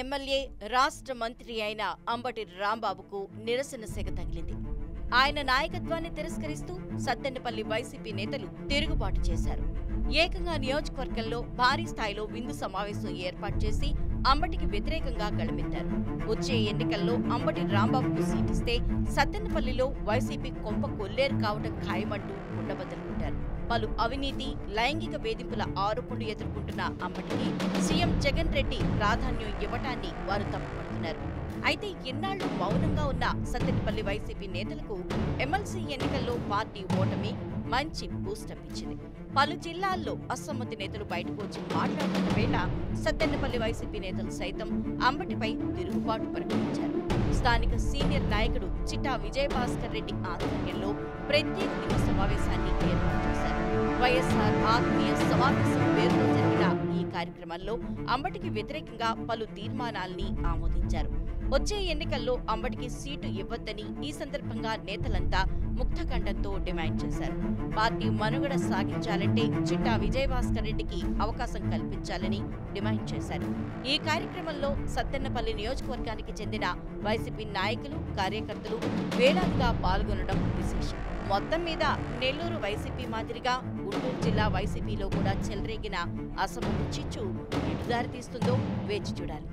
MLA రాష్ట్ర మంత్రి అయిన అంబటి రాంబాబుకు నిరసన సెగ తగిలింది. ఆయన నాయకత్వాన్ని తిరస్కరిస్తూ సత్తెనపల్లి వైసీపీ నేతలు తిరుగుబాటు చేశారు. ఏకంగా నియోజకవర్గంలో భారీ స్థాయిలో విందు సమావేశం ఏర్పాటు చేసి అంబటికి వ్యతిరేకంగా గళమెత్తారు. వచ్చే ఎన్నికల్లో అంబటి రాంబాబుకు సీటిస్తే సత్తెనపల్లిలో వైసీపీ కొంప కొల్లేరు కావడం ఖాయమంటూ ఉండబద్దలుకుంటారు. పలు అవినీతి, లైంగిక వేధింపుల ఆరోపణలు ఎదుర్కొంటున్న అంబటికి సీఎం జగన్ రెడ్డి ప్రాధాన్యం ఇవ్వటాన్ని వారు తప్పుపడుతున్నారు. అయితే ఇన్నాళ్లు మౌనంగా ఉన్న సత్తెనపల్లి వైసీపీ నేతలకు ఎమ్మెల్సీ ఎన్నికల్లో పార్టీ ఓటమి మంచి బూస్టప్ ఇచ్చింది. పలు జిల్లాల్లో అసమ్మతి నేతలు బయటకు వచ్చి మాట్లాడుతున్న వేళ సత్తెనపల్లి వైసీపీ నేతలు సైతం అంబటిపై తిరుగుబాటు ప్రకటించారు. స్థానిక సీనియర్ నాయకుడు చిట్టా విజయభాస్కర్ రెడ్డి ఆధ్వర్యంలో ప్రత్యేక విందు సమావేశాన్ని ఏర్పాటు చేశారు. వైఎస్ఆర్ ఆత్మీయ సమావేశం పేరుతో జరిగిన ఈ కార్యక్రమంలో అంబటికి వ్యతిరేకంగా పలు తీర్మానాల్ని ఆమోదించారు. వచ్చే ఎన్నికల్లో అంబటికి సీటు ఇవ్వొద్దని ఈ సందర్భంగా నేతలంతా ముక్తకంఠంతో డిమాండ్ చేశారు. పార్టీ మనుగడ సాగించాలంటే చిట్టా విజయభాస్కర్ రెడ్డికి అవకాశం కల్పించాలని డిమాండ్ చేశారు. ఈ కార్యక్రమంలో సత్తెనపల్లి నియోజకవర్గానికి చెందిన వైసీపీ నాయకులు, కార్యకర్తలు వేలాదిగా పాల్గొనడం విశేషం. మొత్తం మీద నెల్లూరు వైసీపీ మాదిరిగా గుంటూరు జిల్లా వైసీపీలో కూడా చెలరేగిన అసమ్మతి చిచ్చు ఎటు దారి తీస్తుందో వేచి చూడాలి.